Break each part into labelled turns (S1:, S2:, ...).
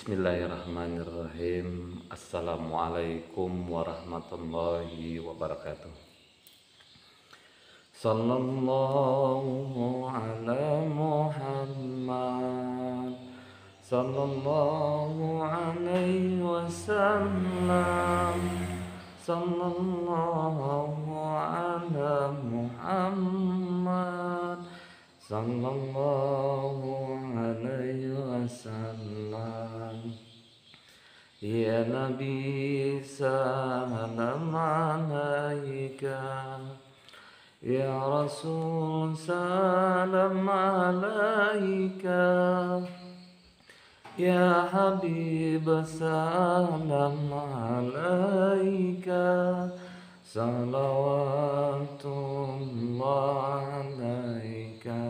S1: Bismillahirrahmanirrahim. Assalamualaikum warahmatullahi wabarakatuh. Sallallahu ala Muhammad, sallallahu alaihi wasallam, sallallahu ala Muhammad, sallallahu alaihi wasallam. Ya Nabi salam alaika, ya Rasul salam alaika, ya Habib salam alaika, salawatullah alaika.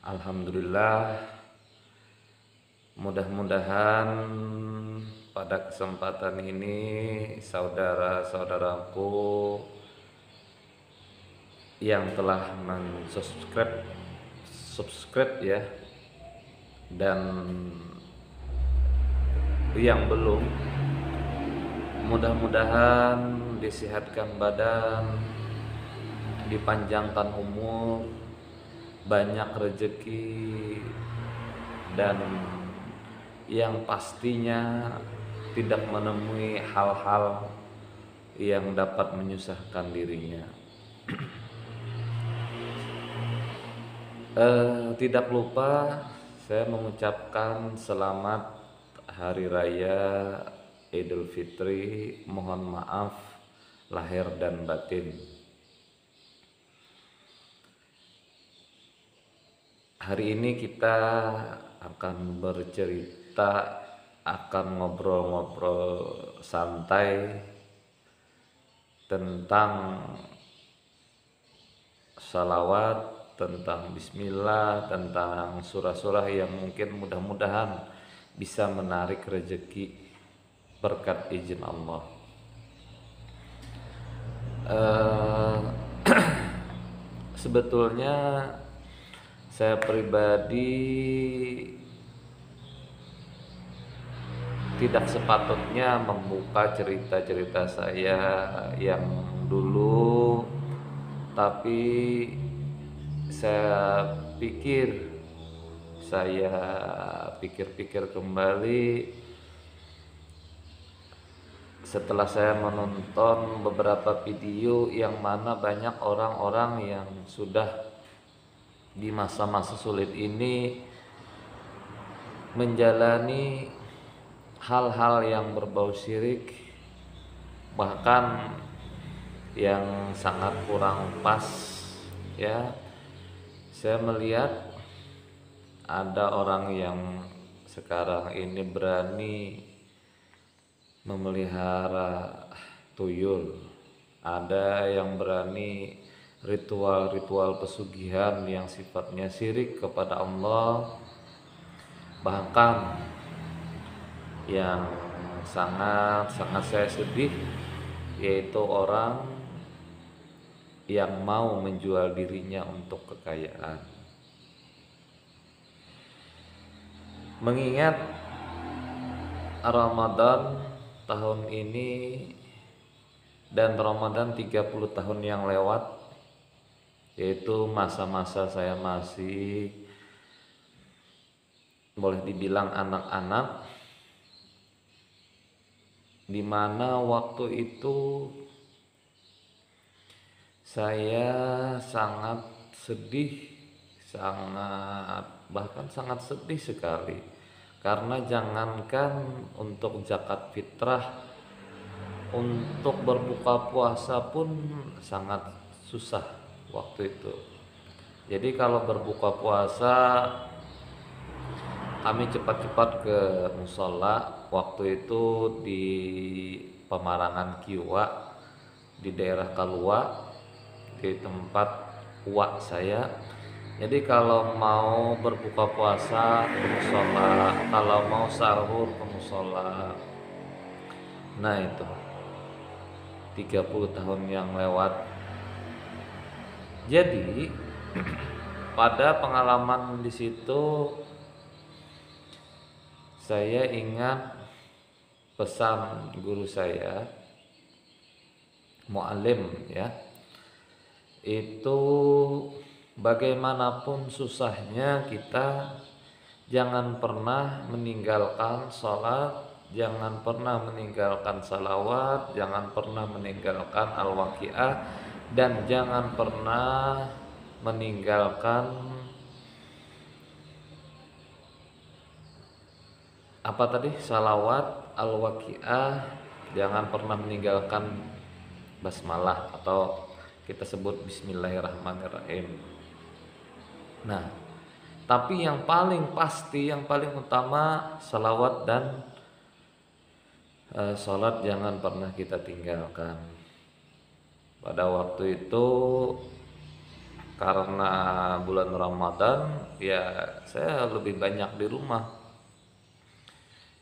S1: Alhamdulillah, mudah-mudahan pada kesempatan ini saudara-saudaraku yang telah subscribe ya, dan yang belum, mudah-mudahan disehatkan badan, dipanjangkan umur, banyak rezeki, dan yang pastinya tidak menemui hal-hal yang dapat menyusahkan dirinya. Tidak lupa saya mengucapkan selamat Hari Raya Idul Fitri, mohon maaf lahir dan batin. Hari ini kita akan bercerita, akan ngobrol-ngobrol santai tentang salawat, tentang bismillah, tentang surah-surah yang mungkin mudah-mudahan bisa menarik rezeki berkat izin Allah. Sebetulnya saya pribadi tidak sepatutnya membuka cerita-cerita saya yang dulu, tapi saya pikir-pikir kembali setelah saya menonton beberapa video yang mana banyak orang-orang yang sudah di masa-masa sulit ini menjalani hal-hal yang berbau syirik, bahkan yang sangat kurang pas ya. Saya melihat ada orang yang sekarang ini berani memelihara tuyul, ada yang berani ritual-ritual pesugihan yang sifatnya syirik kepada Allah, bahkan yang sangat saya sedih yaitu orang yang mau menjual dirinya untuk kekayaan. Mengingat Ramadan tahun ini dan Ramadan 30 tahun yang lewat, yaitu masa-masa saya masih boleh dibilang anak-anak, dimana waktu itu saya sangat sedih, bahkan sangat sedih sekali, karena jangankan untuk zakat fitrah, untuk berbuka puasa pun sangat susah waktu itu. Jadi kalau berbuka puasa kami cepat-cepat ke musola, waktu itu di Pemarangan Kiwa, di daerah Kalua, di tempat uak saya. Jadi kalau mau berbuka puasa ke musola, kalau mau sahur ke musola. Nah itu 30 tahun yang lewat. Jadi pada pengalaman di situ saya ingat pesan guru saya, muallim ya, itu bagaimanapun susahnya kita jangan pernah meninggalkan sholat, jangan pernah meninggalkan salawat, jangan pernah meninggalkan al-waqiah, dan jangan pernah meninggalkan apa tadi, salawat, al-waqiah, jangan pernah meninggalkan basmalah atau kita sebut bismillahirrahmanirrahim. Nah, tapi yang paling pasti, yang paling utama salawat dan sholat jangan pernah kita tinggalkan. Pada waktu itu karena bulan Ramadan ya saya lebih banyak di rumah.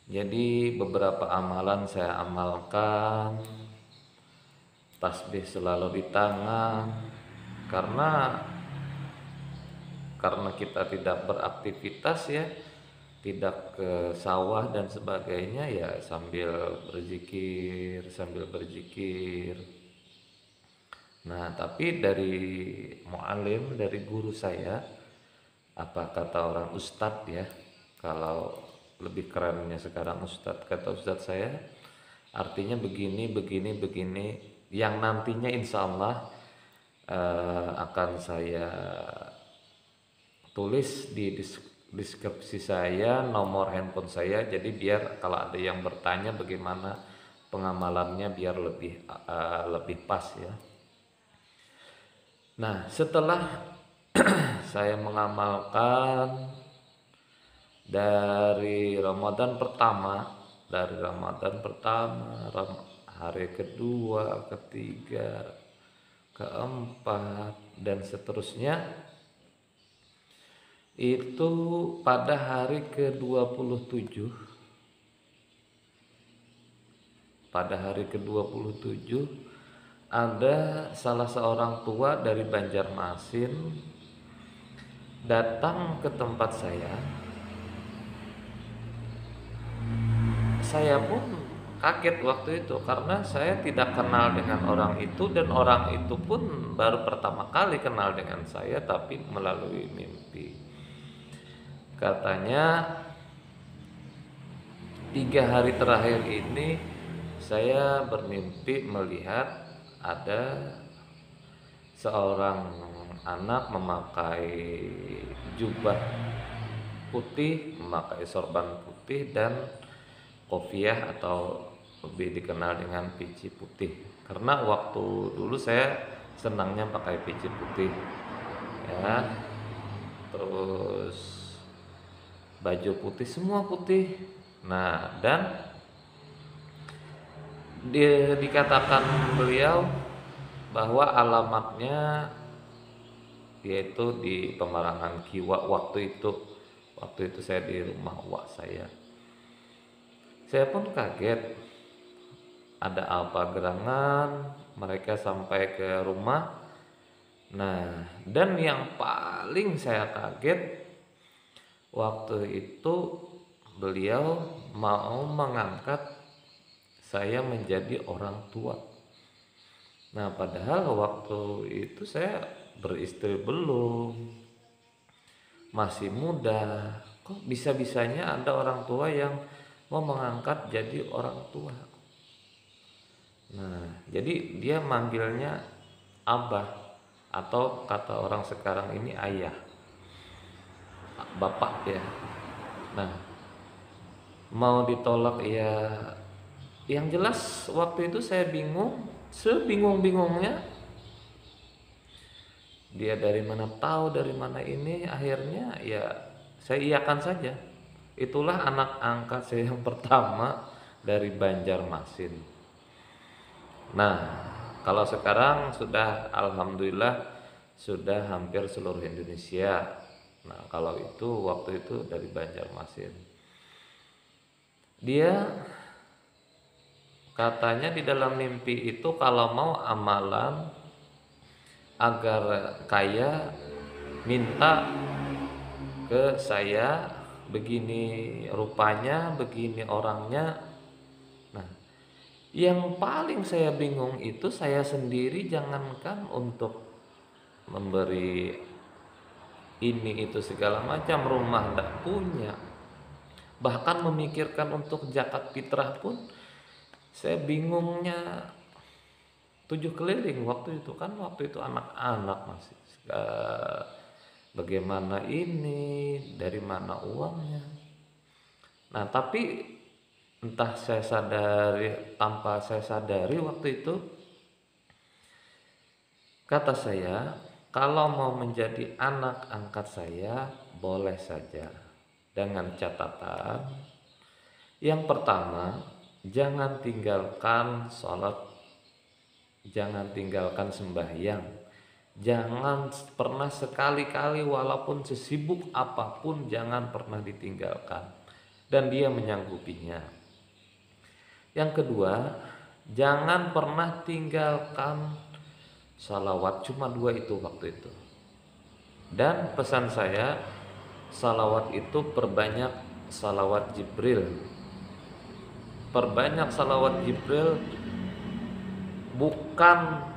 S1: Jadi beberapa amalan saya amalkan, tasbih selalu di tangan, karena kita tidak beraktivitas ya, tidak ke sawah dan sebagainya, ya sambil berzikir. Nah, tapi dari muallim, dari guru saya, apa kata orang ustadz ya, kalau lebih kerennya sekarang ustadz, kata ustadz saya, artinya begini, yang nantinya insya Allah akan saya tulis di deskripsi saya, nomor handphone saya, jadi biar kalau ada yang bertanya bagaimana pengamalannya biar lebih pas ya. Nah, setelah saya mengamalkan dari Ramadan pertama, hari kedua, ketiga, keempat, dan seterusnya, itu pada hari ke-27 ada salah seorang tua dari Banjarmasin datang ke tempat saya. Saya pun kaget waktu itu karena saya tidak kenal dengan orang itu, dan orang itu pun baru pertama kali kenal dengan saya tapi melalui mimpi. Katanya 3 hari terakhir ini saya bermimpi melihat ada seorang anak memakai jubah putih, memakai sorban putih dan kopiah atau lebih dikenal dengan peci putih. Karena waktu dulu saya senangnya pakai peci putih ya. Terus baju putih, semua putih. Nah, dan dikatakan beliau bahwa alamatnya yaitu di Pemarangan Kiwa. Waktu itu saya di rumah wak saya. Saya pun kaget, ada apa gerangan mereka sampai ke rumah. Nah, dan yang paling saya kaget, waktu itu beliau mau mengangkat saya menjadi orang tua. Nah, padahal waktu itu saya beristri belum, masih muda. Kok bisa-bisanya ada orang tua yang mau mengangkat jadi orang tua? Nah, jadi dia manggilnya abah, atau kata orang sekarang ini ayah, bapak ya. Nah, mau ditolak ya, yang jelas waktu itu saya bingung, sebingung-bingungnya. Dia dari mana tahu, dari mana ini, akhirnya ya saya iyakan saja. Itulah anak angkat saya yang pertama dari Banjarmasin. Nah, kalau sekarang sudah alhamdulillah sudah hampir seluruh Indonesia. Nah, kalau itu waktu itu dari Banjarmasin. Dia katanya di dalam mimpi itu kalau mau amalan agar kaya, minta ke saya begini rupanya, begini orangnya. Nah, yang paling saya bingung itu saya sendiri, jangankan untuk memberi ini itu segala macam, rumah ndak punya, bahkan memikirkan untuk zakat fitrah pun saya bingungnya tujuh keliling waktu itu. Kan waktu itu anak-anak masih bagaimana ini, dari mana uangnya. Nah, tapi entah saya sadari, tanpa saya sadari waktu itu, kata saya, kalau mau menjadi anak angkat saya boleh saja, dengan catatan yang pertama, jangan tinggalkan sholat, jangan tinggalkan sembahyang, jangan pernah sekali-kali walaupun sesibuk apapun jangan pernah ditinggalkan, dan dia menyanggupinya. Yang kedua, jangan pernah tinggalkan salawat, cuma 2 itu waktu itu. Dan pesan saya, salawat itu perbanyak salawat Jibril. Perbanyak salawat Jibril, bukan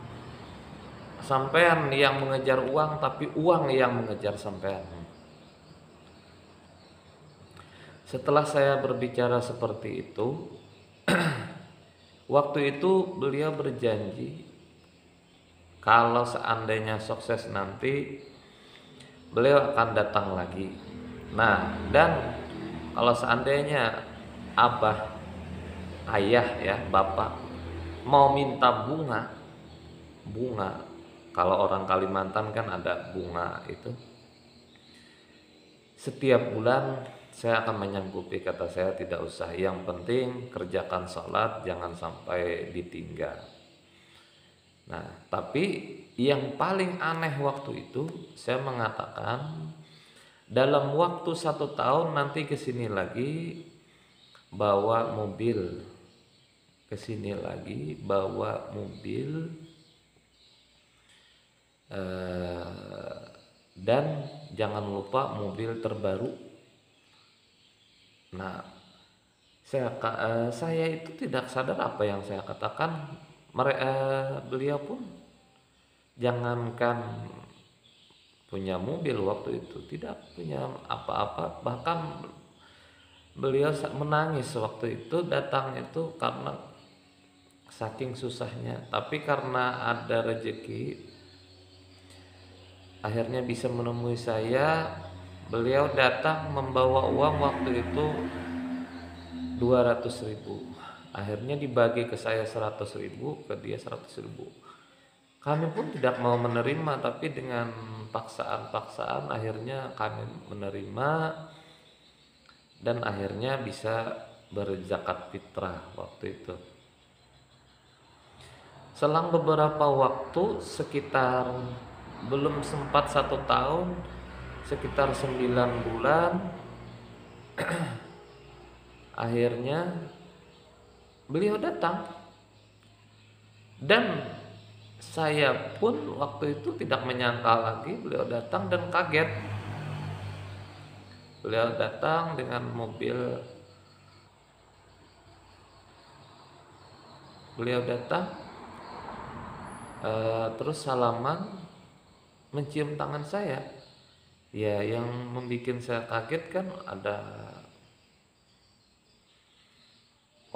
S1: sampean yang mengejar uang, tapi uang yang mengejar sampean. Setelah saya berbicara seperti itu, waktu itu beliau berjanji kalau seandainya sukses nanti beliau akan datang lagi. Nah, dan kalau seandainya abah, ayah ya, bapak mau minta bunga, kalau orang Kalimantan kan ada bunga itu, setiap bulan saya akan menyanggupi, kata saya, tidak usah, yang penting kerjakan sholat, jangan sampai ditinggal. Nah, tapi yang paling aneh waktu itu, saya mengatakan dalam waktu 1 tahun nanti kesini lagi bawa mobil, kesini lagi bawa mobil, dan jangan lupa mobil terbaru. Nah, saya itu tidak sadar apa yang saya katakan. Beliau pun jangankan punya mobil waktu itu, tidak punya apa-apa, bahkan beliau menangis waktu itu datang itu karena saking susahnya. Tapi karena ada rezeki, akhirnya bisa menemui saya. Beliau datang membawa uang waktu itu 200.000. Akhirnya dibagi ke saya 100.000, ke dia 100.000. Kami pun tidak mau menerima, tapi dengan paksaan-paksaan akhirnya kami menerima, dan akhirnya bisa berzakat fitrah waktu itu. Selang beberapa waktu, sekitar belum sempat 1 tahun, sekitar 9 bulan, akhirnya beliau datang, dan saya pun waktu itu tidak menyangka lagi beliau datang, dan kaget. Beliau datang dengan mobil, beliau datang terus salaman, mencium tangan saya. Ya, yang membuat saya kaget kan ada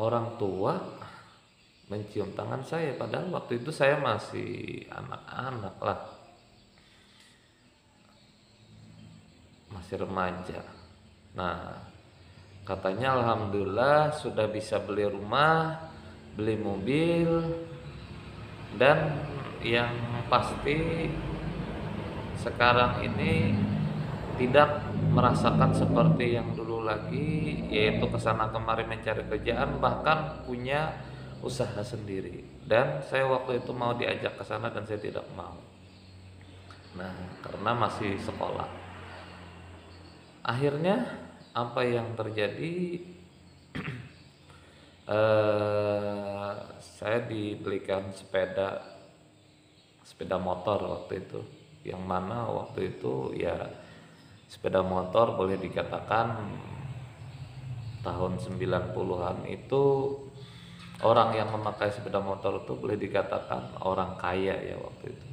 S1: orang tua mencium tangan saya, padahal waktu itu saya masih anak-anak lah, masih remaja. Nah, katanya alhamdulillah sudah bisa beli rumah, beli mobil, dan yang pasti sekarang ini tidak merasakan seperti yang dulu lagi, yaitu kesana kemari mencari kerjaan, bahkan punya usaha sendiri. Dan saya waktu itu mau diajak ke sana dan saya tidak mau. Nah, karena masih sekolah. Akhirnya apa yang terjadi? Saya dibelikan sepeda motor waktu itu, yang mana waktu itu ya Sepeda motor boleh dikatakan tahun 90-an itu orang yang memakai sepeda motor itu boleh dikatakan orang kaya ya waktu itu.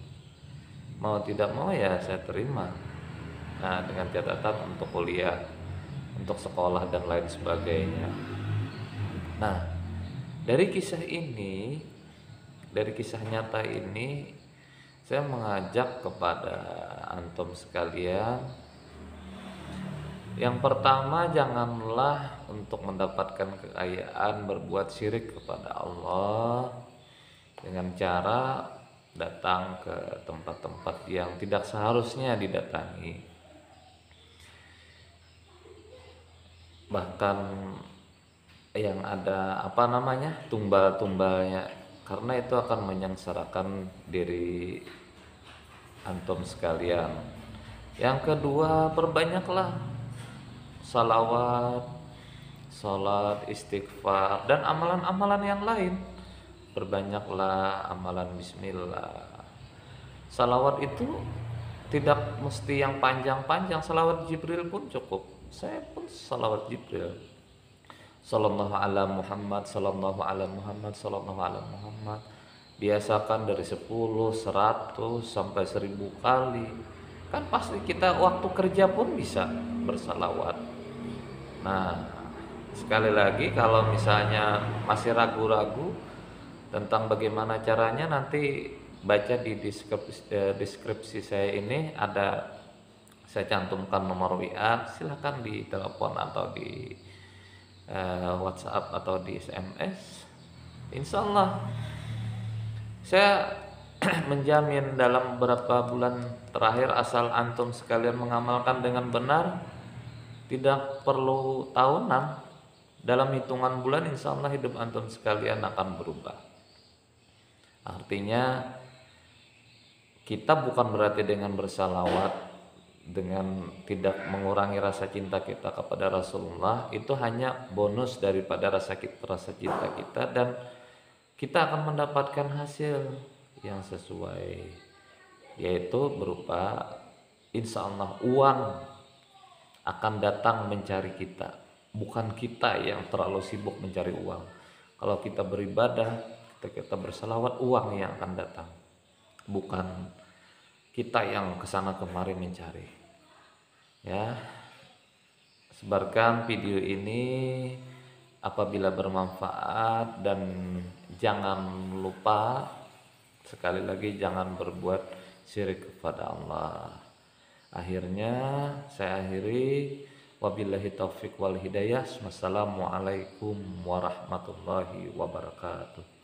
S1: Mau tidak mau ya saya terima. Nah, dengan catatan untuk kuliah, untuk sekolah dan lain sebagainya. Nah, dari kisah ini, dari kisah nyata ini, saya mengajak kepada antum sekalian. Yang pertama, janganlah untuk mendapatkan kekayaan berbuat syirik kepada Allah dengan cara datang ke tempat-tempat yang tidak seharusnya didatangi. Bahkan yang ada tumbal-tumbalnya, karena itu akan menyengsarakan diri antum sekalian. Yang kedua, perbanyaklah salawat, sholat, istighfar, dan amalan-amalan yang lain. Perbanyaklah amalan bismillah. Salawat itu tidak mesti yang panjang-panjang, salawat Jibril pun cukup. Saya pun salawat Jibril. Sallallahu ala Muhammad, sallallahu ala Muhammad, sallallahu ala Muhammad. Biasakan dari 10, 100 sampai 1000 kali. Kan pasti kita waktu kerja pun bisa bersalawat. Nah, sekali lagi kalau misalnya masih ragu-ragu tentang bagaimana caranya, nanti baca di deskripsi saya ini ada, saya cantumkan nomor WA, silahkan di telepon atau di WhatsApp atau di SMS. Insya Allah saya menjamin dalam beberapa bulan terakhir, asal antum sekalian mengamalkan dengan benar, tidak perlu tahunan, dalam hitungan bulan insya Allah hidup antum sekalian akan berubah. Artinya kita bukan berarti dengan bersalawat, dengan tidak mengurangi rasa cinta kita kepada Rasulullah, itu hanya bonus daripada rasa cinta kita, dan kita akan mendapatkan hasil yang sesuai, yaitu berupa insya Allah uang akan datang mencari kita, bukan kita yang terlalu sibuk mencari uang. Kalau kita beribadah, kita bersalawat, uang yang akan datang, bukan kita yang kesana kemari mencari. Ya, sebarkan video ini apabila bermanfaat, dan jangan lupa, sekali lagi, jangan berbuat syirik kepada Allah. Akhirnya saya akhiri, wabillahi taufik wal hidayah. Wassalamualaikum warahmatullahi wabarakatuh.